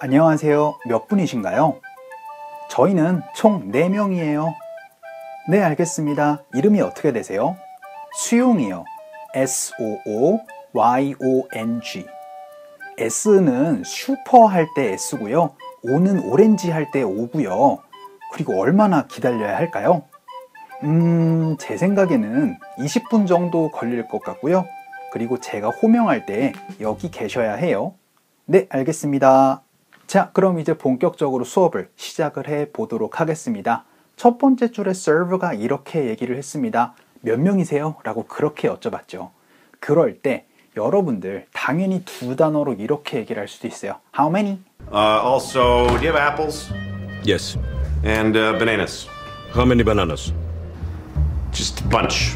안녕하세요. 몇 분이신가요? 저희는 총 4명이에요. 네, 알겠습니다. 이름이 어떻게 되세요? 수용이요. S-O-O-Y-O-N-G. S는 슈퍼 할 때 S고요. O는 오렌지 할 때 O고요. 그리고 얼마나 기다려야 할까요? 제 생각에는 20분 정도 걸릴 것 같고요. 그리고 제가 호명할 때 여기 계셔야 해요. 네, 알겠습니다. 자, 그럼 이제 본격적으로 수업을 시작을 해 보도록 하겠습니다. 첫 번째 줄에 serve가 이렇게 얘기를 했습니다. 몇 명이세요? 라고 그렇게 여쭤봤죠. 그럴 때 여러분들 당연히 두 단어로 이렇게 얘기를 할 수도 있어요. How many? Also, do you have apples? Yes. And bananas? How many bananas? Just a bunch.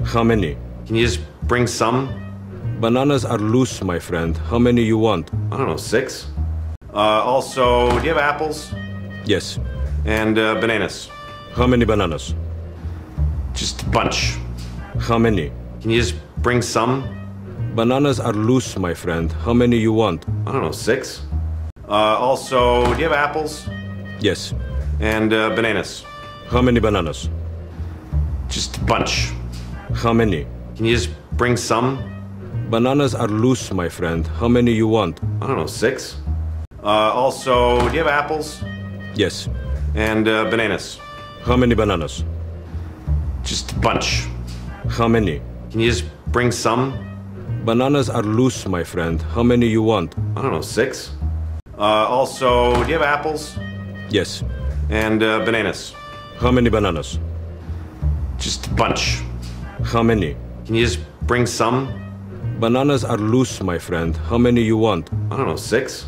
How many? Can you just bring some? Bananas are loose, my friend. How many you want? I don't know, 6? Also, do you have apples? Yes. And bananas? How many bananas? Just a bunch. How many? Can you just bring some? Bananas are loose, my friend. How many you want? I don't know, 6? Also, do you have apples? Yes. And bananas? How many bananas? Just a bunch. How many? Can you just bring some? Bananas are loose, my friend. How many you want? I don't know, 6? Also, do you have apples? Yes. And bananas? How many bananas? Just a bunch. How many? Can you just bring some? Bananas are loose, my friend. How many you want? I don't know, 6? Also, do you have apples? Yes. And bananas? How many bananas? Just a bunch. How many? Can you just bring some? Bananas are loose, my friend. How many you want? I don't know, 6?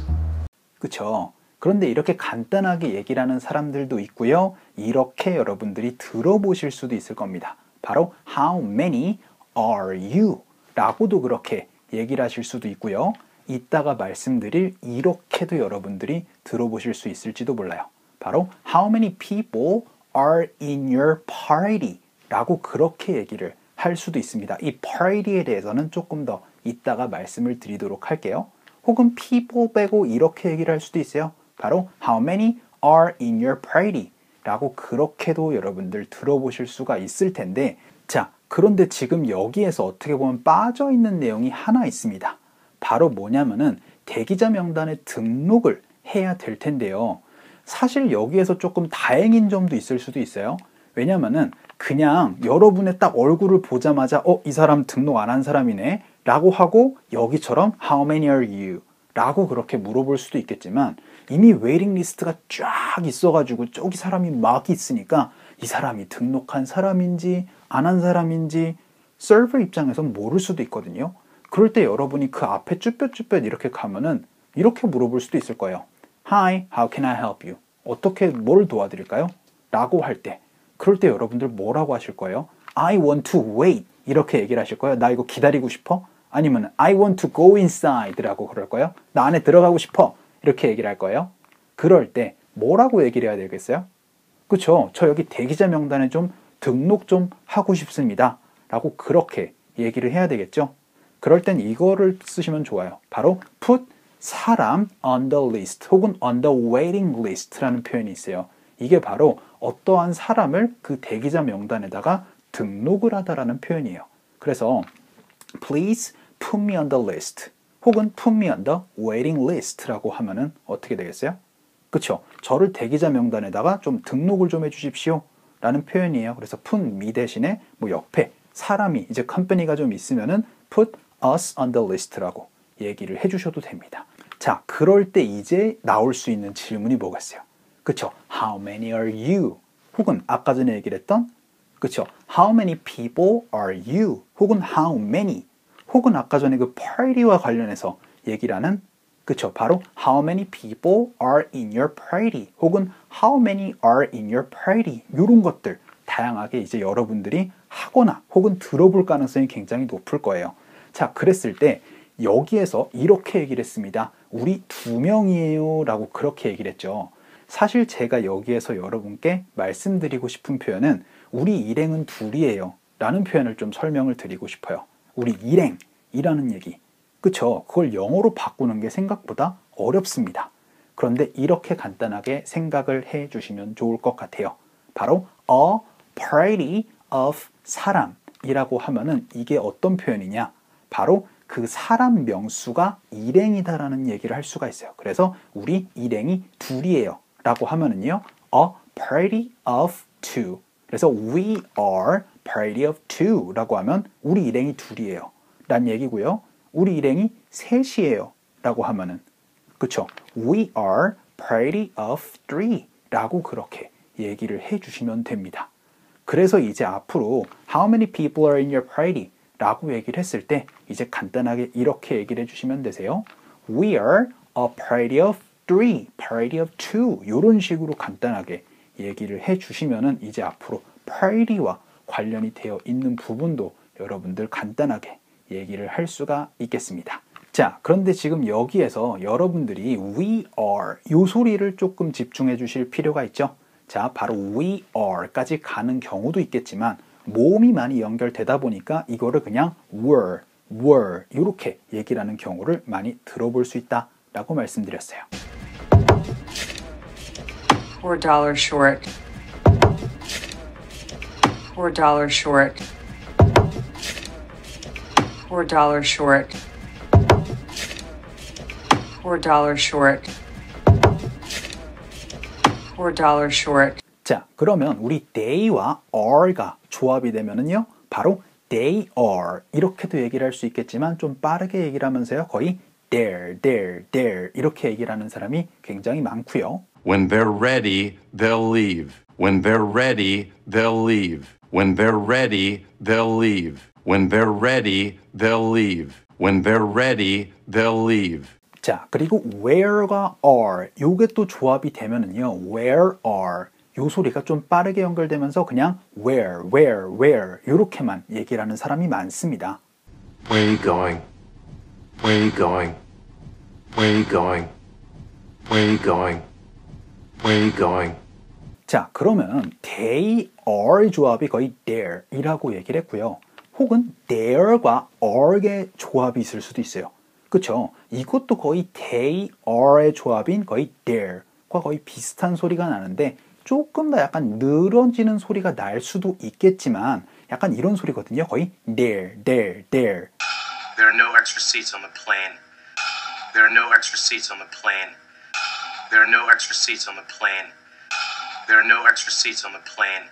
그쵸? 그런데 이렇게 간단하게 얘기를 하는 사람들도 있고요. 이렇게 여러분들이 들어보실 수도 있을 겁니다. 바로 How many are you? 라고도 그렇게 얘기를 하실 수도 있고요. 이따가 말씀드릴 이렇게도 여러분들이 들어보실 수 있을지도 몰라요. 바로 How many people are in your party? 라고 그렇게 얘기를 할 수도 있습니다. 이 party에 대해서는 조금 더 이따가 말씀을 드리도록 할게요. 혹은 people 빼고 이렇게 얘기를 할 수도 있어요. 바로 How many are in your party? 라고 그렇게도 여러분들 들어보실 수가 있을 텐데, 자, 그런데 지금 여기에서 어떻게 보면 빠져있는 내용이 하나 있습니다. 바로 뭐냐면은 대기자 명단에 등록을 해야 될 텐데요. 사실 여기에서 조금 다행인 점도 있을 수도 있어요. 왜냐면은 그냥 여러분의 딱 얼굴을 보자마자 이 사람 등록 안 한 사람이네 라고 하고 여기처럼 How many are you? 라고 그렇게 물어볼 수도 있겠지만 이미 웨이팅 리스트가 쫙 있어가지고 저기 사람이 막 있으니까 이 사람이 등록한 사람인지 안 한 사람인지 서버 입장에선 모를 수도 있거든요. 그럴 때 여러분이 그 앞에 쭈뼛쭈뼛 이렇게 가면은 이렇게 물어볼 수도 있을 거예요. Hi, how can I help you? 어떻게 뭘 도와드릴까요? 라고 할 때 그럴 때 여러분들 뭐라고 하실 거예요? I want to wait 이렇게 얘기를 하실 거예요. 나 이거 기다리고 싶어? 아니면 I want to go inside 라고 그럴 거예요. 나 안에 들어가고 싶어 이렇게 얘기를 할 거예요. 그럴 때 뭐라고 얘기를 해야 되겠어요? 그쵸? 저 여기 대기자 명단에 좀 등록 좀 하고 싶습니다 라고 그렇게 얘기를 해야 되겠죠. 그럴 땐 이거를 쓰시면 좋아요. 바로 put 사람 on the list 혹은 on the waiting list라는 표현이 있어요. 이게 바로 어떠한 사람을 그 대기자 명단에다가 등록을 하다라는 표현이에요. 그래서 please put me on the list 혹은 put me on the waiting list라고 하면은 어떻게 되겠어요? 그쵸? 저를 대기자 명단에다가 좀 등록을 좀 해주십시오 라는 표현이에요. 그래서 put me 대신에 뭐 옆에 사람이 이제 컴퍼니가 좀 있으면은 put us on the list라고 얘기를 해주셔도 됩니다. 자, 그럴 때 이제 나올 수 있는 질문이 뭐겠어요? 그쵸? How many are you? 혹은 아까 전에 얘기를 했던 그쵸? How many people are you? 혹은 how many? 혹은 아까 전에 그 party와 관련해서 얘기를 하는 그쵸? 바로 How many people are in your party? 혹은 How many are in your party? 이런 것들 다양하게 이제 여러분들이 하거나 혹은 들어볼 가능성이 굉장히 높을 거예요. 자, 그랬을 때 여기에서 이렇게 얘기를 했습니다. 우리 2명이에요 라고 그렇게 얘기를 했죠. 사실 제가 여기에서 여러분께 말씀드리고 싶은 표현은 우리 일행은 2이에요 라는 표현을 좀 설명을 드리고 싶어요. 우리 일행이라는 얘기. 그쵸? 그걸 영어로 바꾸는 게 생각보다 어렵습니다. 그런데 이렇게 간단하게 생각을 해 주시면 좋을 것 같아요. 바로 a party of 사람이라고 하면은 이게 어떤 표현이냐? 바로 그 사람 명수가 일행이다라는 얘기를 할 수가 있어요. 그래서 우리 일행이 둘이에요 라고 하면은요, a party of two. 그래서 we are party of two 라고 하면 우리 일행이 둘이에요 란 얘기고요. 우리 일행이 셋이에요 라고 하면은, 그쵸? we are party of three 라고 그렇게 얘기를 해주시면 됩니다. 그래서 이제 앞으로 how many people are in your party 라고 얘기를 했을 때 이제 간단하게 이렇게 얘기를 해주시면 되세요. We are a party of three, party of two 이런 식으로 간단하게 얘기를 해주시면은 이제 앞으로 party와 관련이 되어 있는 부분도 여러분들 간단하게 얘기를 할 수가 있겠습니다. 자, 그런데 지금 여기에서 여러분들이 we are 이 소리를 조금 집중해 주실 필요가 있죠. 자, 바로 we are까지 가는 경우도 있겠지만 모음이 많이 연결되다 보니까 이거를 그냥 were 이렇게 얘기를 하는 경우를 많이 들어볼 수 있다라고 말씀드렸어요. $4 short. $4 short. $4 short. $4 short. $4 short. 자, 그러면 우리 they와 are가 조합이 되면은요, 바로 they are 이렇게도 얘기를 할 수 있겠지만 좀 빠르게 얘기를 하면서요, 거의 there 이렇게 얘기를 하는 사람이 굉장히 많고요. When they're ready, they'll leave. When they're ready, they'll leave. When they're ready, they'll leave. When they're ready, they'll leave. When they're ready, they'll leave. 자, 그리고 where가 are 요게 또 조합이 되면은요, where are 요 소리가 좀 빠르게 연결되면서 그냥 where 이렇게만 얘기를 하는 사람이 많습니다. Where are you going? Where are you going? Where are you going? Where are you going? Where are you going? 자, 그러면 they are 조합이 거의 there이라고 얘기를 했고요. 혹은 there과 are의 조합이 있을 수도 있어요. 그쵸? 이것도 거의 they are의 조합인 거의 there과 거의 비슷한 소리가 나는데 조금 더 약간 늘어지는 소리가 날 수도 있겠지만 약간 이런 소리거든요. 거의 there. There are no extra seats on the plane. There are no extra seats on the plane. There are no extra seats on the plane. There are no extra seats on the plane.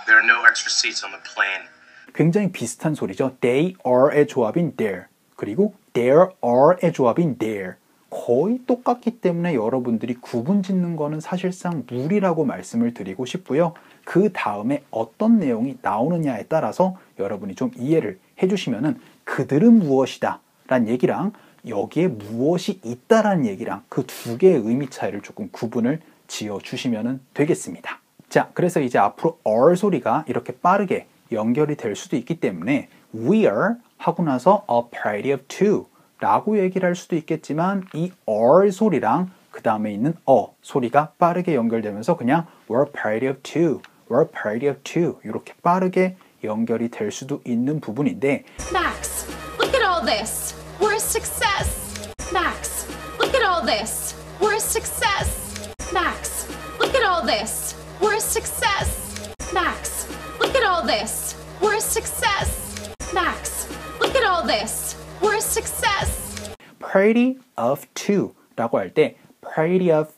There are no extra seats on the plane. 굉장히 비슷한 소리죠. They are의 조합인 there. 그리고 there are의 조합인 there. 거의 똑같기 때문에 여러분들이 구분 짓는 거는 사실상 무리라고 말씀을 드리고 싶고요. 그 다음에 어떤 내용이 나오느냐에 따라서 여러분이 좀 이해를 해주시면은 그들은 무엇이다 라는 얘기랑 여기에 무엇이 있다라는 얘기랑 그 두 개의 의미 차이를 조금 구분을 지어 주시면 되겠습니다. 자, 그래서 이제 앞으로 are 소리가 이렇게 빠르게 연결이 될 수도 있기 때문에 we are 하고 나서 a party of two 라고 얘기를 할 수도 있겠지만 이 are 소리랑 그 다음에 있는 a 소리가 빠르게 연결되면서 그냥 we're a party of two, we're a party of two 이렇게 빠르게 연결이 될 수도 있는 부분인데 Max, look at all this. We're a success. Max, look at all this. We're a success. Max, look at all this. We're a success. Max, look at all this. We're a success. Max, look at all this. We're a success. party of two 라고 할 때 party of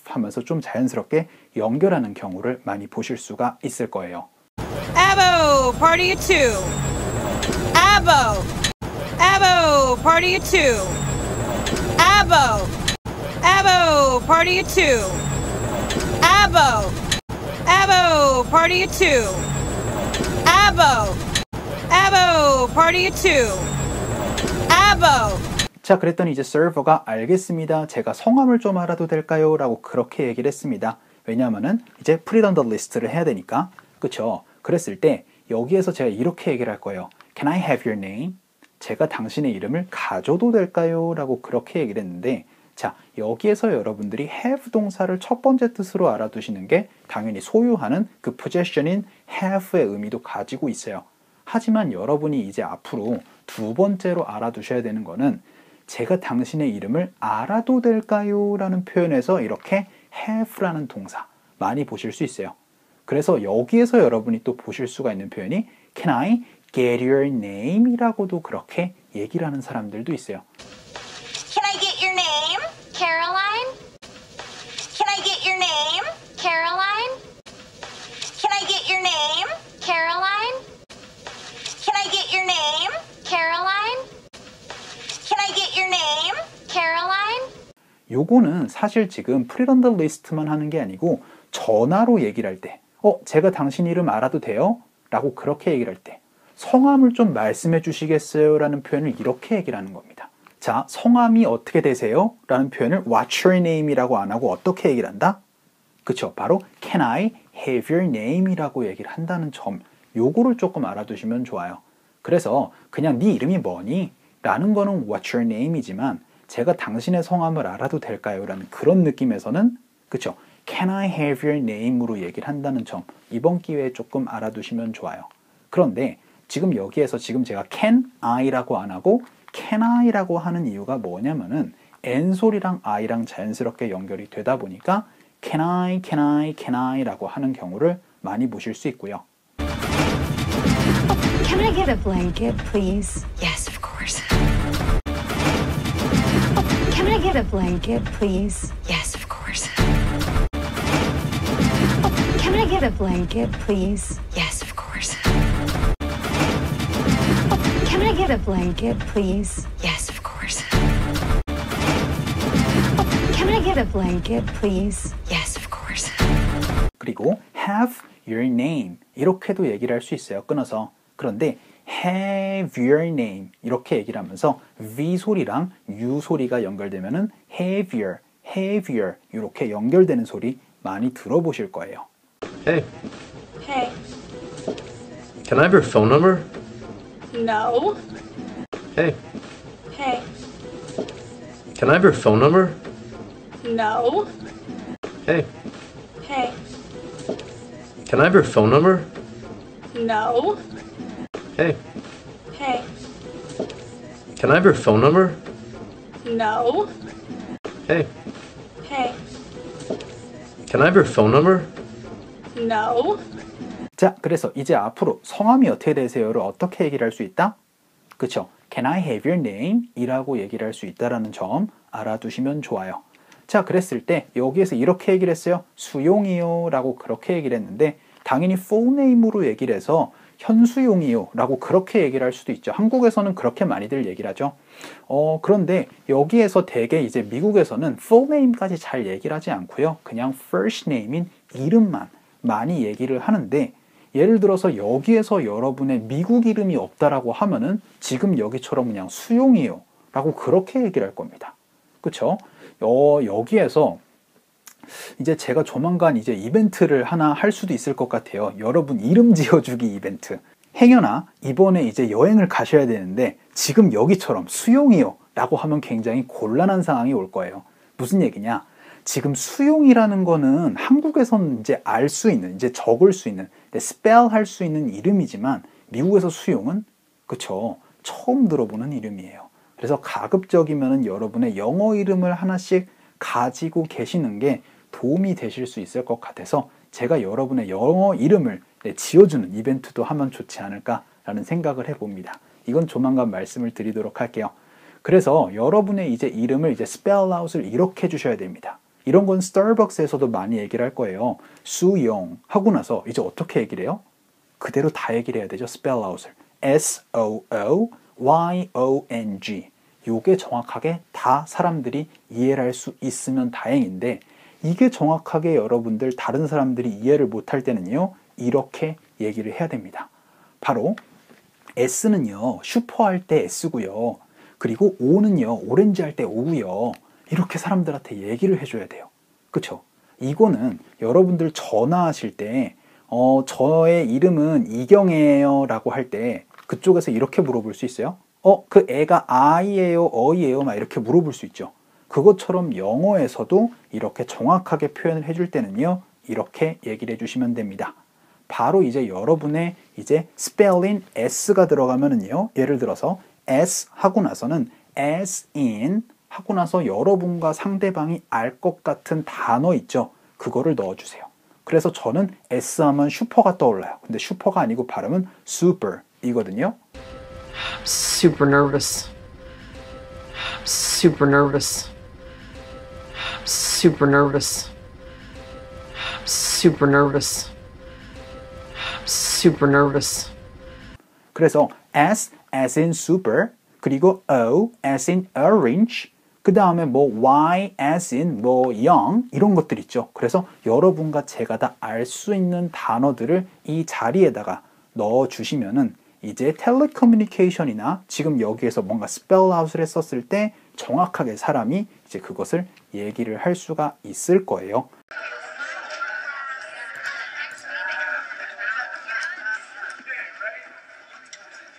하면서 좀 자연스럽게 연결하는 경우를 많이 보실 수가 있을 거예요. Abo, party of two. Abo, party of two. Abo, party of two. Abo, party of two. Abo, party of two. Abo. 자, 그랬더니 이제 서버가 알겠습니다. 제가 성함을 좀 알아도 될까요? 라고 그렇게 얘기를 했습니다. 왜냐하면은 이제 put it on the list를 해야 되니까. 그쵸? 그랬을 때 여기에서 제가 이렇게 얘기를 할 거예요. Can I have your name? 제가 당신의 이름을 가져도 될까요? 라고 그렇게 얘기를 했는데 자, 여기에서 여러분들이 have 동사를 첫 번째 뜻으로 알아두시는 게 당연히 소유하는 그 possession인 have의 의미도 가지고 있어요. 하지만 여러분이 이제 앞으로 두 번째로 알아두셔야 되는 거는 제가 당신의 이름을 알아도 될까요? 라는 표현에서 이렇게 have라는 동사 많이 보실 수 있어요. 그래서 여기에서 여러분이 또 보실 수가 있는 표현이 Can I get your name? 이라고도 그렇게 얘기를 하는 사람들도 있어요. Can I get your name? Caroline? Can I get your name? Caroline? Can I get your name? Caroline? Can I get your name? Caroline? Can I get your name? Caroline? 요거는 사실 지금 put it on the list만 하는 게 아니고 전화로 얘기를 할 때 제가 당신 이름 알아도 돼요? 라고 그렇게 얘기를 할 때 성함을 좀 말씀해 주시겠어요? 라는 표현을 이렇게 얘기를 하는 겁니다. 자, 성함이 어떻게 되세요? 라는 표현을 What's your name? 이라고 안 하고 어떻게 얘기를 한다? 그쵸? 바로 Can I have your name? 이라고 얘기를 한다는 점, 요거를 조금 알아두시면 좋아요. 그래서 그냥 네 이름이 뭐니? 라는 거는 What's your name? 이지만 제가 당신의 성함을 알아도 될까요? 라는 그런 느낌에서는 그쵸? Can I have your name? 으로 얘기를 한다는 점, 이번 기회에 조금 알아두시면 좋아요. 그런데 지금 여기에서 지금 제가 Can I라고 안 하고 Can I라고 하는 이유가 뭐냐면은 N소리랑 I랑 자연스럽게 연결이 되다 보니까 Can I, Can I, Can I라고 하는 경우를 많이 보실 수 있고요. Can I get a blanket, please? Yes, of course. Can I get a blanket, please? Yes, of course. Can I get a blanket, please? Yes, of course. Can I get a blanket, please? Yes, of course. Can I get a blanket, please? Yes, of course. 그리고 have your name 이렇게도 얘기를 할 수 있어요. 끊어서. 그런데 have your name 이렇게 얘기를 하면서 V 소리랑 U 소리가 연결되면은 have your 이렇게 연결되는 소리 많이 들어보실 거예요. Hey, Hey. can I have your phone number? No. Hey, Hey. can I have your phone number? No. Hey, Hey. can I have your phone number? No. Hey, Hey. can I have your phone number? No. Hey, Hey. can I have your phone number? No. 자, 그래서 이제 앞으로 성함이 어떻게 되세요를 어떻게 얘기를 할 수 있다? 그쵸? Can I have your name? 이라고 얘기를 할 수 있다는 점 알아두시면 좋아요. 자, 그랬을 때 여기에서 이렇게 얘기를 했어요. 수용이요 라고 그렇게 얘기를 했는데 당연히 full name으로 얘기를 해서 현수용이요 라고 그렇게 얘기를 할 수도 있죠. 한국에서는 그렇게 많이들 얘기를 하죠. 그런데 여기에서 대개 이제 미국에서는 full name까지 잘 얘기를 하지 않고요. 그냥 first name인 이름만 많이 얘기를 하는데 예를 들어서 여기에서 여러분의 미국 이름이 없다라고 하면은 지금 여기처럼 그냥 수용이요 라고 그렇게 얘기를 할 겁니다. 그쵸? 여기에서 이제 제가 조만간 이제 이벤트를 하나 할 수도 있을 것 같아요. 여러분 이름 지어주기 이벤트. 행여나 이번에 이제 여행을 가셔야 되는데 지금 여기처럼 수용이요 라고 하면 굉장히 곤란한 상황이 올 거예요. 무슨 얘기냐? 지금 수용이라는 거는 한국에서는 이제 알 수 있는, 이제 적을 수 있는, 스펠 할 수 있는 이름이지만 미국에서 수용은 그쵸? 처음 들어보는 이름이에요. 그래서 가급적이면 여러분의 영어 이름을 하나씩 가지고 계시는 게 도움이 되실 수 있을 것 같아서 제가 여러분의 영어 이름을 지어주는 이벤트도 하면 좋지 않을까라는 생각을 해봅니다. 이건 조만간 말씀을 드리도록 할게요. 그래서 여러분의 이제 이름을 이제 spell out을 이렇게 해주셔야 됩니다. 이런 건 스타벅스에서도 많이 얘기를 할 거예요. 수용 하고 나서 이제 어떻게 얘기를 해요? 그대로 다 얘기를 해야 되죠. spell out을. S-O-O-Y-O-N-G 요게 정확하게 다 사람들이 이해를 할 수 있으면 다행인데 이게 정확하게 여러분들 다른 사람들이 이해를 못할 때는요. 이렇게 얘기를 해야 됩니다. 바로 S는요. 슈퍼 할 때 S고요. 그리고 O는요. 오렌지 할 때 O고요. 이렇게 사람들한테 얘기를 해줘야 돼요. 그쵸? 이거는 여러분들 전화하실 때 저의 이름은 이경애예요 라고 할 때 그쪽에서 이렇게 물어볼 수 있어요. 그 애가 I예요, 어이예요 막 이렇게 물어볼 수 있죠. 그것처럼 영어에서도 이렇게 정확하게 표현을 해줄 때는요. 이렇게 얘기를 해주시면 됩니다. 바로 이제 여러분의 이제 스펠링 S가 들어가면은요. 예를 들어서 S 하고 나서는 as in 하고 나서 여러분과 상대방이 알 것 같은 단어 있죠? 그거를 넣어주세요. 그래서 저는 S 하면 슈퍼가 떠올라요. 근데 슈퍼가 아니고 발음은 super 이거든요. I'm super nervous. I'm super nervous. I'm super nervous. I'm super nervous. I'm super nervous. 그래서 S as in super 그리고 O as in orange 그 다음에 뭐 Y as in 뭐 young 이런 것들 있죠. 그래서 여러분과 제가 다 알 수 있는 단어들을 이 자리에다가 넣어주시면은 이제 텔레커뮤니케이션이나 지금 여기에서 뭔가 spell out을 했었을 때 정확하게 사람이 이제 그것을 얘기를 할 수가 있을 거예요.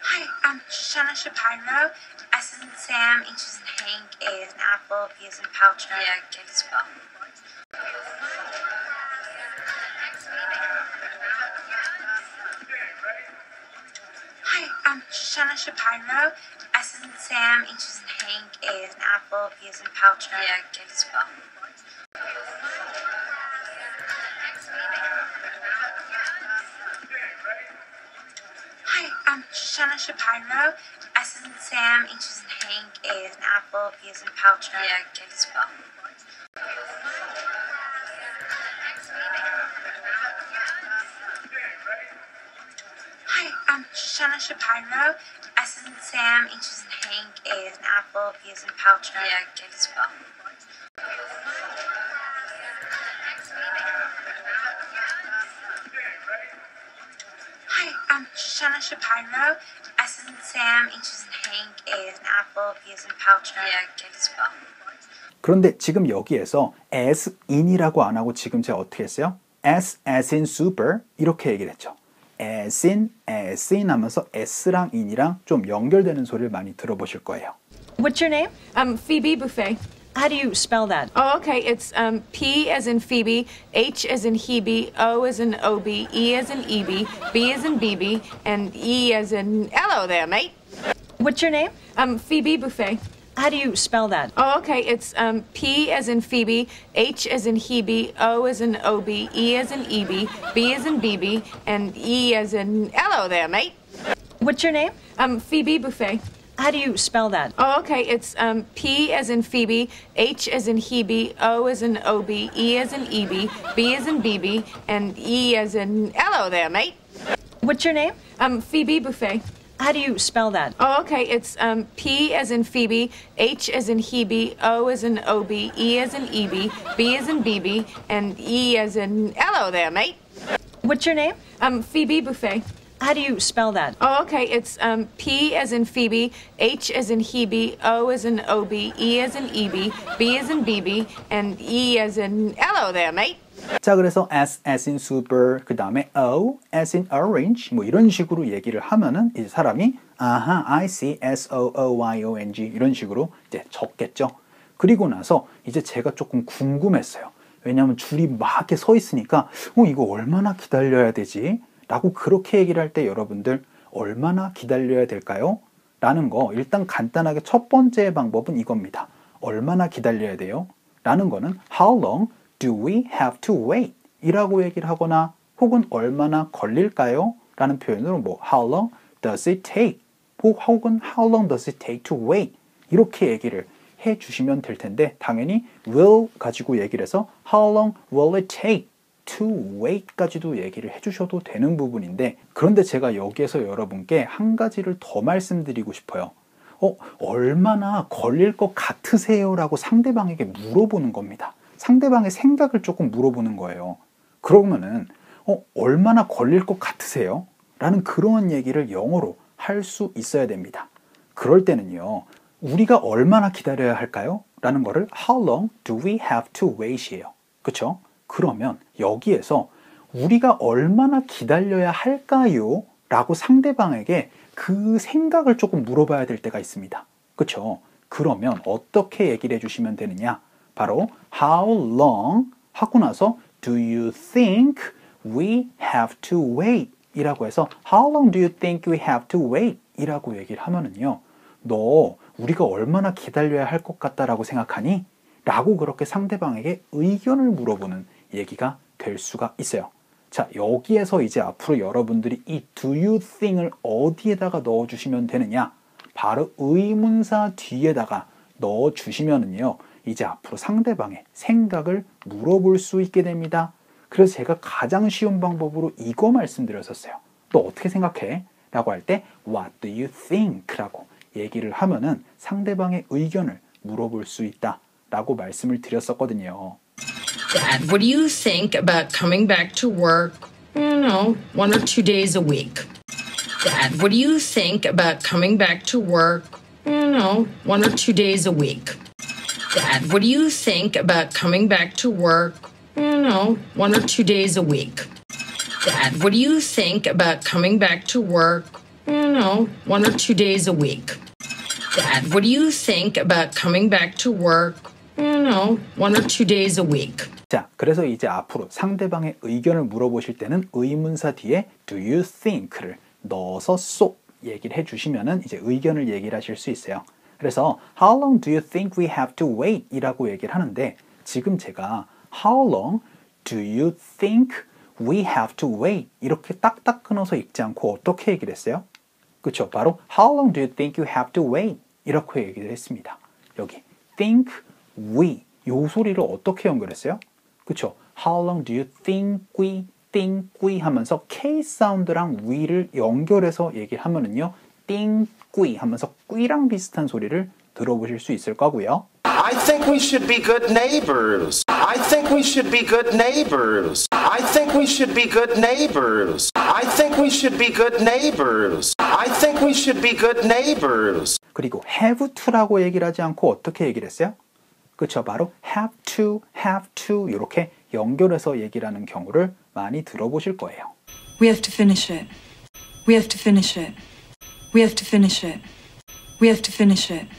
Hi, I'm Shoshana Shapiro. S is in Sam, H is in Hank, A is in Apple, P is in Pouch. Yeah, get as well. Hi, I'm Shoshana Shapiro. S is in Sam, H is in Hank, A is in Apple, P is in Pouch. Yeah, get as well. Hi, I'm Shoshana Shapiro. S is in Sam, H is in Hank, A is in Apple, P is in Pouch. Yeah, get as well. Hi, I'm Shoshana Shapiro. S is in Sam, H is in Hank, A is in Apple, P is in Pouch. Yeah, get as well. Hi, I'm Shoshana Shapiro. S is in Sam, H is in Hank, A is in Apple, P is in Pouch. Yeah, get as well. 그런데 지금 여기에서 as in이라고 안 하고 지금 제가 어떻게 했어요? as in super 이렇게 얘기를 했죠. as in 하면서 s랑 in이랑 좀 연결되는 소리를 많이 들어보실 거예요. What's your name? Phoebe Buffet. How do you spell that? Oh, okay. It's P as in Phoebe, H as in Hebe, O as in OB, E as in EB, B as in BB, and E as in hello there, mate. What's your name? Phoebe Buffet. How do you spell that? Oh, okay. It's P as in Phoebe, H as in Hebe, O as in OB, E as in EB, B as in BB, and E as in hello there, mate. What's your name? Phoebe Buffet. How do you spell that? Oh, okay. It's P as in Phoebe, H as in Hebe, O as in OB, E as in EB, B as in BB, and E as in hello there, mate. What's your name? Phoebe Buffet. How do you spell that? Oh, okay. It's P as in Phoebe, H as in Hebe, O as in OB, E as in EB, B as in BB, and E as in hello there, mate. What's your name? Phoebe Buffet. How do you spell that? Oh, okay. It's P as in Phoebe, H as in Hebe, O as in OB, E as in EB, B as in BB, and E as in hello there, mate. 자, 그래서 S as in super 그 다음에 O as in orange 뭐 이런 식으로 얘기를 하면은 이제 사람이 아하, I see S-O-O-Y-O-N-G 이런 식으로 이제 적겠죠. 그리고 나서 이제 제가 조금 궁금했어요. 왜냐하면 줄이 막 이렇게 서 있으니까 이거 얼마나 기다려야 되지? 라고 그렇게 얘기를 할 때 여러분들 얼마나 기다려야 될까요? 라는 거 일단 간단하게 첫 번째 방법은 이겁니다. 얼마나 기다려야 돼요? 라는 거는 How long do we have to wait? 이라고 얘기를 하거나 혹은 얼마나 걸릴까요? 라는 표현으로 뭐 How long does it take? 혹은 How long does it take to wait? 이렇게 얘기를 해 주시면 될 텐데 당연히 will 가지고 얘기를 해서 How long will it take to wait까지도 얘기를 해주셔도 되는 부분인데 그런데 제가 여기에서 여러분께 한 가지를 더 말씀드리고 싶어요. 얼마나 걸릴 것 같으세요? 라고 상대방에게 물어보는 겁니다. 상대방의 생각을 조금 물어보는 거예요. 그러면은 얼마나 걸릴 것 같으세요? 라는 그런 얘기를 영어로 할 수 있어야 됩니다. 그럴 때는요. 우리가 얼마나 기다려야 할까요? 라는 거를 How long do we have to wait? 이에요. 그쵸? 그러면 여기에서 우리가 얼마나 기다려야 할까요? 라고 상대방에게 그 생각을 조금 물어봐야 될 때가 있습니다. 그쵸? 그러면 어떻게 얘기를 해주시면 되느냐? 바로 How long 하고 나서 Do you think we have to wait? 이라고 해서 How long do you think we have to wait? 이라고 얘기를 하면은요. 너 우리가 얼마나 기다려야 할 것 같다라고 생각하니? 라고 그렇게 상대방에게 의견을 물어보는 얘기가 될 수가 있어요. 자, 여기에서 이제 앞으로 여러분들이 이 do you think을 어디에다가 넣어주시면 되느냐? 바로 의문사 뒤에다가 넣어주시면은요, 이제 앞으로 상대방의 생각을 물어볼 수 있게 됩니다. 그래서 제가 가장 쉬운 방법으로 이거 말씀드렸었어요. 너 어떻게 생각해? 라고 할 때 What do you think? 라고 얘기를 하면은 상대방의 의견을 물어볼 수 있다 라고 말씀을 드렸었거든요. Dad, what do you think about coming back to work, 1 or 2 days a week? Dad, what do you think about coming back to work, 1 or 2 days a week? Dad, what do you think about coming back to work, 1 or 2 days a week? Dad, what do you think about coming back to work, 1 or 2 days a week? Dad, what do you think about coming back to work, 1 or 2 days a week? 자, 그래서 이제 앞으로 상대방의 의견을 물어보실 때는 의문사 뒤에 do you think를 넣어서 쏙 얘기를 해주시면은 이제 의견을 얘기를 하실 수 있어요. 그래서 How long do you think we have to wait? 이라고 얘기를 하는데 지금 제가 How long do you think we have to wait? 이렇게 딱딱 끊어서 읽지 않고 어떻게 얘기를 했어요? 그렇죠? 바로 How long do you think you have to wait? 이렇게 얘기를 했습니다. 여기 think, we 요 소리를 어떻게 연결했어요? 그렇죠? How long do you think we 하면서 K 사운드랑 we를 연결해서 얘기를 하면은요 think we 하면서 qui랑 비슷한 소리를 들어보실 수 있을 거고요. I think we should be good neighbors. I think we should be good neighbors. I think we should be good neighbors. I think we should be good neighbors. I think we should be good neighbors. 그리고 have to라고 얘기를 하지 않고 어떻게 얘기를 했어요? 그렇죠. 바로 have to 이렇게 연결해서 얘기를 하는 경우를 많이 들어보실 거예요. We have to finish it. We have to finish it. We have to finish it. We have to finish it.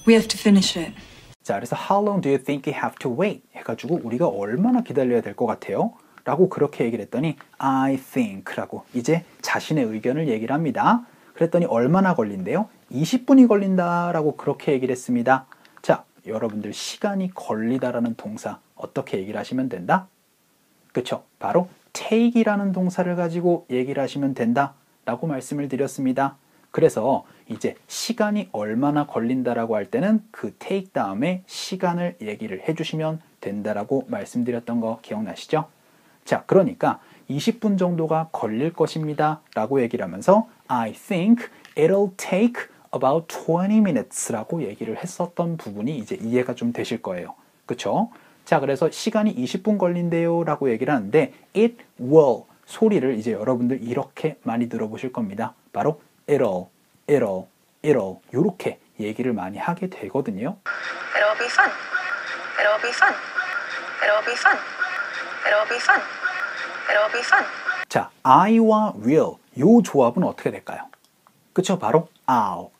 We have to finish it. 자, 그래서 How long do you think we have to wait? 해가지고 우리가 얼마나 기다려야 될 것 같아요? 라고 그렇게 얘기를 했더니 I think 라고 이제 자신의 의견을 얘기를 합니다. 그랬더니 얼마나 걸린대요? 20분이 걸린다라고 그렇게 얘기를 했습니다. 자, 여러분들 시간이 걸리다라는 동사 어떻게 얘기를 하시면 된다? 그쵸? 바로 take이라는 동사를 가지고 얘기를 하시면 된다라고 말씀을 드렸습니다. 그래서 이제 시간이 얼마나 걸린다라고 할 때는 그 take 다음에 시간을 얘기를 해주시면 된다라고 말씀드렸던 거 기억나시죠? 자, 그러니까 20분 정도가 걸릴 것입니다 라고 얘기를 하면서 I think it'll take about 20 minutes 라고 얘기를 했었던 부분이 이제 이해가 좀 되실 거예요. 그쵸? 자, 그래서 시간이 20분 걸린대요 라고 얘기를 하는데 it will 소리를 이제 여러분들 이렇게 많이 들어보실 겁니다. 바로 it'll 이렇게 얘기를 많이 하게 되거든요. It'll be fun. It'll be fun. It'll be fun. It'll be fun. It'll be fun. 자, I와 will 요 조합은 어떻게 될까요? 그쵸? 바로 I'll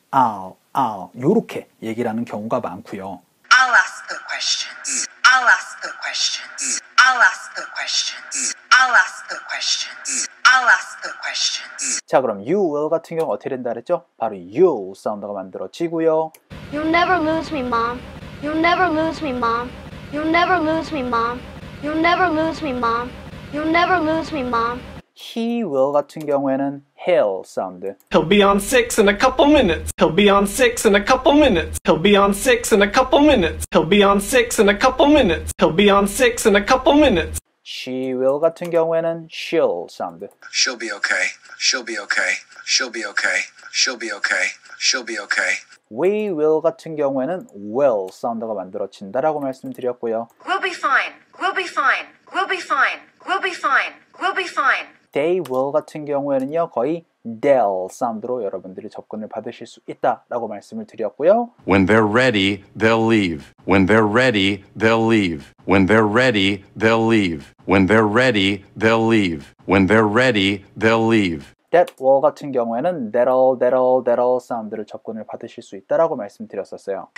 요렇게 얘기를 하는 경우가 많고요. I'll ask the questions. I'll ask the questions. I'll ask the questions. I'll ask the questions. I'll ask the questions. 자, 그럼 you will 같은 경우 어떻게 된다 그랬죠? 바로 you 사운드가 만들어지고요. You'll never lose me, Mom. You'll never lose me, Mom. You'll never lose me, Mom. You'll never lose me, Mom. You'll never lose me, Mom. he will 같은 경우에는 he'll 사운드. He'll be on 6 in a couple minutes. He'll be on 6 in a couple minutes. He'll be on 6 in a couple minutes. He'll be on 6 in a couple minutes. He'll be on 6 in a couple minutes. she will 같은 경우에는 she'll 사운드. She'll be okay. She'll be okay. She'll be okay. She'll be okay. She'll be okay. we will 같은 경우에는 will 사운드가 만들어진다라고 말씀드렸고요. We'll be fine. We'll be fine. We'll be fine. We'll be fine. We'll be fine. they will 같은 경우에는요 거의 they'll 사운드로 여러분들이 접근을 받으실 수 있다라고 말씀을 드렸고요. When they're ready, they'll leave. When they're ready, they'll leave. When they're ready, they'll leave. When they're ready, they'll leave. When they're ready, they'll leave. that will 같은 경우에는 that'll 사운드를 접근을 받으실 수 있다라고 말씀드렸었어요.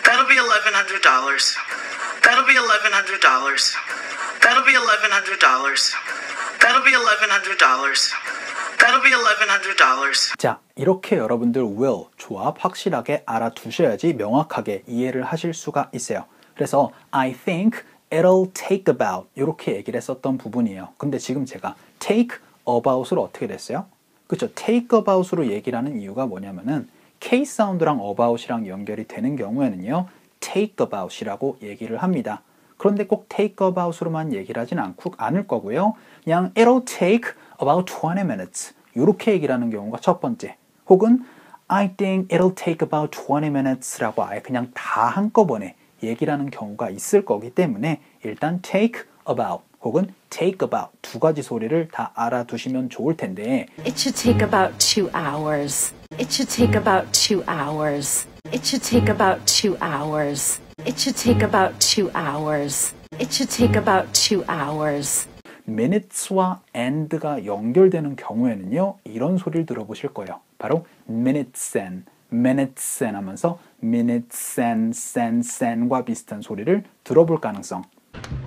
That'll be $1,100. That'll be $1,100. That'll be $1,100. That'll be $1,100. That'll be $1,100. 자, 이렇게 여러분들 will, 조합 확실하게 알아두셔야지 명확하게 이해를 하실 수가 있어요. 그래서 I think it'll take about 이렇게 얘기를 했었던 부분이에요. 근데 지금 제가 take about으로 어떻게 됐어요? 그렇죠? take about으로 얘기를 하는 이유가 뭐냐면은 case 사운드랑 about이랑 연결이 되는 경우에는요 take about이라고 얘기를 합니다. 그런데 꼭 take about으로만 얘기를 하진 않을 거고요. 그냥 it'll take about 20 minutes 이렇게 얘기를 하는 경우가 첫 번째. 혹은 I think it'll take about 20 minutes라고 아예 그냥 다 한꺼번에 얘기를 하는 경우가 있을 거기 때문에 일단 take about 혹은 take about 두 가지 소리를 다 알아두시면 좋을 텐데 It should take about 2 hours. It should take about 2 hours. It should take about 2 hours. It should take about 2 hours. It should take about 2 hours. minutes와 and가 연결되는 경우에는요 이런 소리를 들어보실 거예요. 바로 minutes and 하면서 minutes and 비슷한 소리를 들어볼 가능성.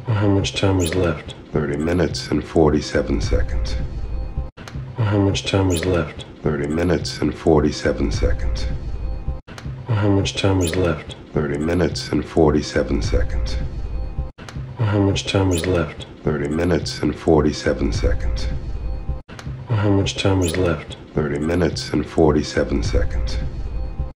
How much time is left? 30 minutes and 47 seconds. How much time is left? 30 minutes and 47 seconds. How much time is left? 30 minutes and 47 seconds. How much time is left? 30 minutes and 47 seconds. How much time is left? 30 minutes and 47 seconds.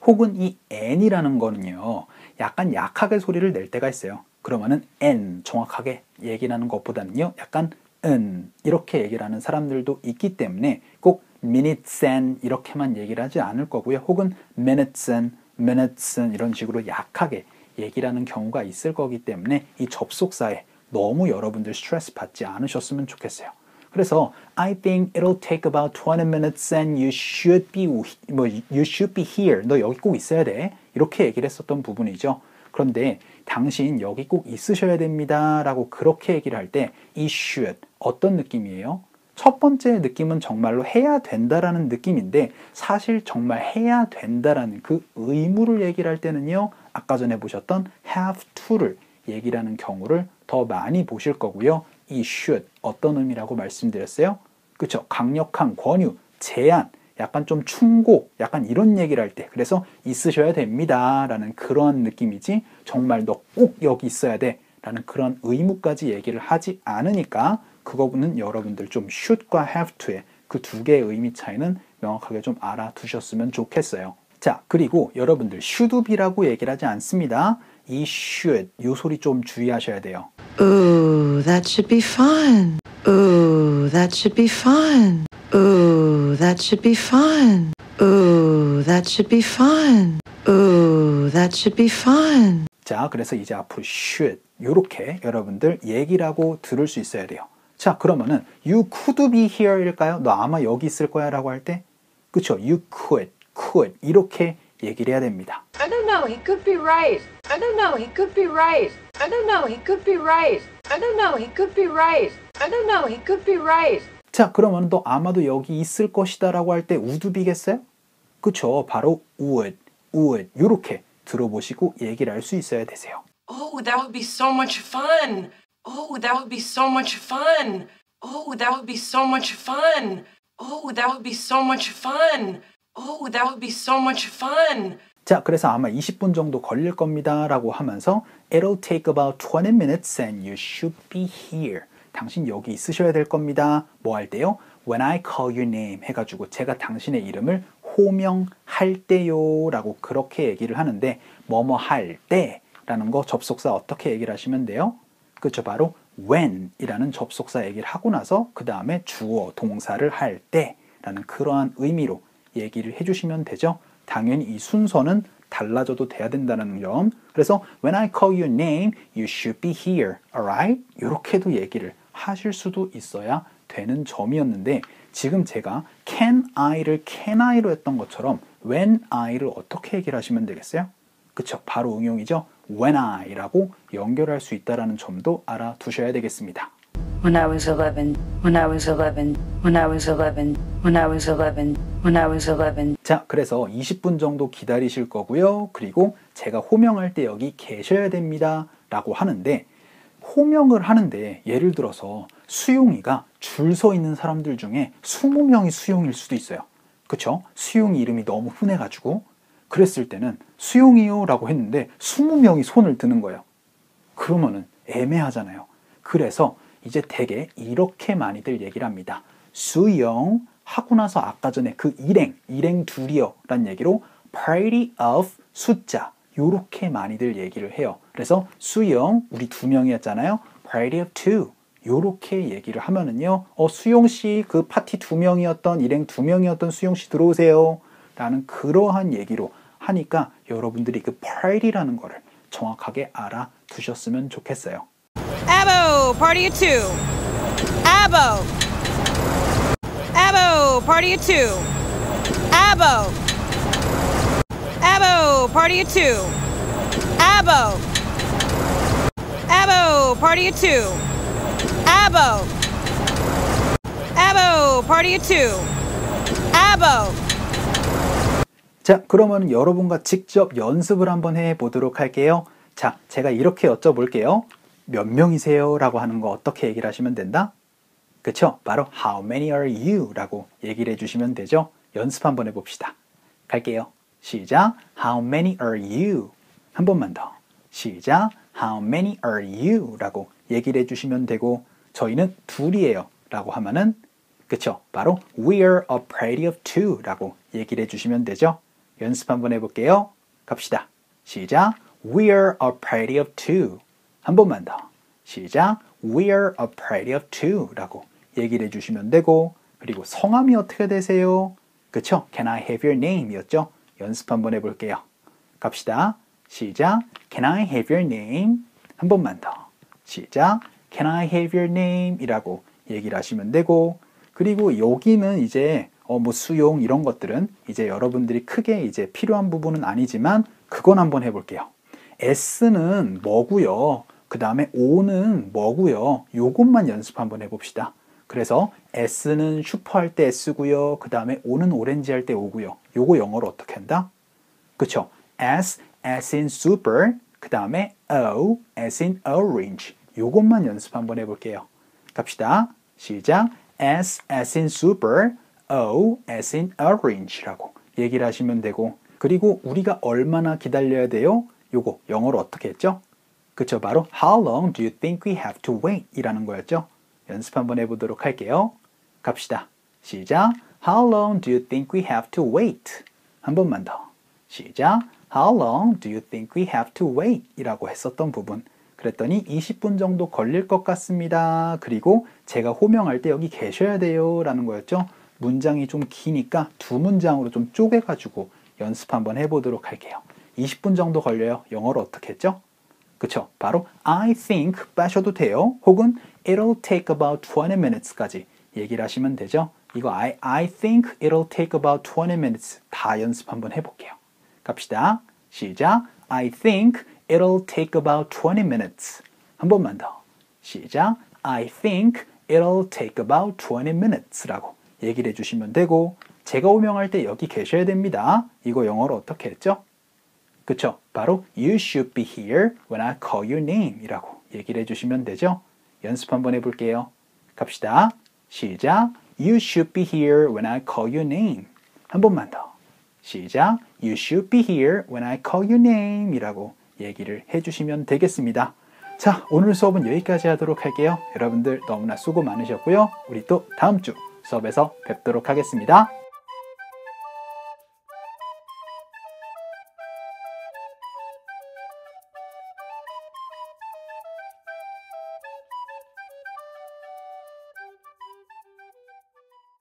혹은 이 n이라는 거는요 약간 약하게 소리를 낼 때가 있어요. 그러면은 n 정확하게 얘기를 하는 것보다는요 약간 이렇게 얘기를 하는 사람들도 있기 때문에 꼭 minutes and 이렇게만 얘기를 하지 않을 거고요. 혹은 minutes and 이런 식으로 약하게 얘기를 하는 경우가 있을 거기 때문에 이 접속사에 너무 여러분들 스트레스 받지 않으셨으면 좋겠어요. 그래서 I think it'll take about 20 minutes and you should be here. 너 여기 꼭 있어야 돼. 이렇게 얘기를 했었던 부분이죠. 그런데 당신 여기 꼭 있으셔야 됩니다. 라고 그렇게 얘기를 할 때 이 should 어떤 느낌이에요? 첫 번째 느낌은 정말로 해야 된다라는 느낌인데 사실 정말 해야 된다라는 그 의무를 얘기를 할 때는요. 아까 전에 보셨던 have to를 얘기를 하는 경우를 더 많이 보실 거고요. 이 should 어떤 의미라고 말씀드렸어요? 그렇죠? 강력한 권유, 제안, 약간 좀 충고, 약간 이런 얘기를 할 때 그래서 있으셔야 됩니다 라는 그런 느낌이지 정말 너 꼭 여기 있어야 돼 라는 그런 의무까지 얘기를 하지 않으니까 그거는 여러분들 좀 should과 have to의 그 두 개의 의미 차이는 명확하게 좀 알아두셨으면 좋겠어요. 자, 그리고 여러분들 should be라고 얘기를 하지 않습니다. 이 should, 이 소리 좀 주의하셔야 돼요. Ooh, that should be fun. Ooh, that should be fun. Ooh, that should be fun. Ooh, that should be fun. Ooh, that should be fun. 자, 그래서 이제 앞으로 should 이렇게 여러분들 얘기를 하고 들을 수 있어야 돼요. 자, 그러면은 you could be here일까요? 너 아마 여기 있을 거야 라고 할 때 그쵸? you could 이렇게 얘기를 해야 됩니다. I don't know, he could be right. I don't know, he could be right. I don't know, he could be right. I don't know, he could be right. I don't know, he could be right. 자, 그러면 너 아마도 여기 있을 것이다 라고 할 때 would be겠어요? 그쵸? 바로 would 이렇게 들어보시고 얘기를 할 수 있어야 되세요. Oh, that would be so much fun. Oh, that would be so much fun. Oh, that would be so much fun. Oh, that would be so much fun. Oh, that would be so much fun. 자, 그래서 아마 20분 정도 걸릴 겁니다 라고 하면서 It'll take about 20 minutes and you should be here. 당신 여기 있으셔야 될 겁니다. 뭐 할 때요? When I call your name 해가지고 제가 당신의 이름을 호명할 때요 라고 그렇게 얘기를 하는데 뭐뭐 할 때 라는 거 접속사 어떻게 얘기를 하시면 돼요? 그렇죠. 바로 when 이라는 접속사 얘기를 하고 나서 그 다음에 주어 동사를 할 때 라는 그러한 의미로 얘기를 해주시면 되죠. 당연히 이 순서는 달라져도 돼야 된다는 점. 그래서 when I call your name, you should be here. Alright? 이렇게도 얘기를 하실 수도 있어야 되는 점이었는데 지금 제가 can I를 can I로 했던 것처럼 when I를 어떻게 얘기를 하시면 되겠어요? 그쵸? 바로 응용이죠. when I라고 연결할 수 있다는 점도 알아두셔야 되겠습니다. When I was 11, when I was 11, when I was 11, when I was 11, when I was 11. 자, 그래서 20분 정도 기다리실 거고요. 그리고 제가 호명할 때 여기 계셔야 됩니다. 라고 하는데 호명을 하는데 예를 들어서 수용이가 줄 서 있는 사람들 중에 20명이 수용일 수도 있어요. 그쵸? 수용이 이름이 너무 흔해가지고 그랬을 때는 수용이요 라고 했는데 20명이 손을 드는 거예요. 그러면은 애매하잖아요. 그래서 이제 되게 이렇게 많이들 얘기를 합니다. 수용 하고 나서 아까 전에 그 일행 둘이요 라는 얘기로 party of 숫자 요렇게 많이들 얘기를 해요. 그래서 수용 우리 2명이었잖아요. party of 2 요렇게 얘기를 하면은요. 수용씨 그 파티 2명이었던 일행 2명이었던 수용씨 들어오세요 라는 그러한 얘기로 하니까 여러분들이 그 party라는 거를 정확하게 알아두셨으면 좋겠어요. Abo, party of 2. Abo. Abo, party of 2. Abo. Abo, party of 2. Abo. Abo, party of 2. Abo. Abo, party of 2. Abo. 자, 그러면 여러분과 직접 연습을 한번 해보도록 할게요. 자, 제가 이렇게 여쭤볼게요. 몇 명이세요? 라고 하는 거 어떻게 얘기를 하시면 된다? 그쵸? 바로 How many are you? 라고 얘기를 해주시면 되죠. 연습 한번 해봅시다. 갈게요. 시작. How many are you? 한 번만 더. 시작. How many are you? 라고 얘기를 해주시면 되고 저희는 둘이에요 라고 하면은 그쵸? 바로 We're a party of 2 라고 얘기를 해주시면 되죠. 연습 한번 해볼게요. 갑시다. 시작. We're a party of 2. 한 번만 더. 시작. We're a party of 2 라고 얘기를 해주시면 되고 그리고 성함이 어떻게 되세요? 그쵸? Can I have your name? 이었죠? 연습 한번 해볼게요. 갑시다. 시작. Can I have your name? 한 번만 더. 시작. Can I have your name? 이라고 얘기를 하시면 되고 그리고 여기는 이제 뭐 수용 이런 것들은 이제 여러분들이 크게 이제 필요한 부분은 아니지만 그건 한번 해볼게요. S는 뭐고요? 그 다음에 O는 뭐고요? 요것만 연습 한번 해봅시다. 그래서 S는 슈퍼 할 때 S고요. 그 다음에 O는 오렌지 할 때 O고요. 요거 영어로 어떻게 한다? 그쵸? S as in super, 그 다음에 O as in orange. 요것만 연습 한번 해볼게요. 갑시다. 시작. S as in super, O as in orange 라고 얘기를 하시면 되고 그리고 우리가 얼마나 기다려야 돼요? 요거 영어로 어떻게 했죠? 그쵸? 바로 How long do you think we have to wait? 이라는 거였죠? 연습 한번 해보도록 할게요. 갑시다. 시작. How long do you think we have to wait? 한 번만 더. 시작. How long do you think we have to wait? 이라고 했었던 부분. 그랬더니 20분 정도 걸릴 것 같습니다. 그리고 제가 호명할 때 여기 계셔야 돼요. 라는 거였죠? 문장이 좀 기니까 두 문장으로 좀 쪼개가지고 연습 한번 해보도록 할게요. 20분 정도 걸려요. 영어로 어떻게 했죠? 그쵸? 바로 I think 빼셔도 돼요. 혹은 It'll take about 20 minutes까지 얘기를 하시면 되죠. 이거 I think it'll take about 20 minutes 다 연습 한번 해볼게요. 갑시다. 시작. I think it'll take about 20 minutes. 한 번만 더. 시작. I think it'll take about 20 minutes 라고 얘기를 해주시면 되고 제가 호명할 때 여기 계셔야 됩니다. 이거 영어로 어떻게 했죠? 그쵸? 바로 You should be here when I call your name 이라고 얘기를 해주시면 되죠. 연습 한번 해볼게요. 갑시다. 시작. You should be here when I call your name. 한 번만 더. 시작. You should be here when I call your name 이라고 얘기를 해주시면 되겠습니다. 자, 오늘 수업은 여기까지 하도록 할게요. 여러분들 너무나 수고 많으셨고요. 우리 또 다음 주 수업에서 뵙도록 하겠습니다.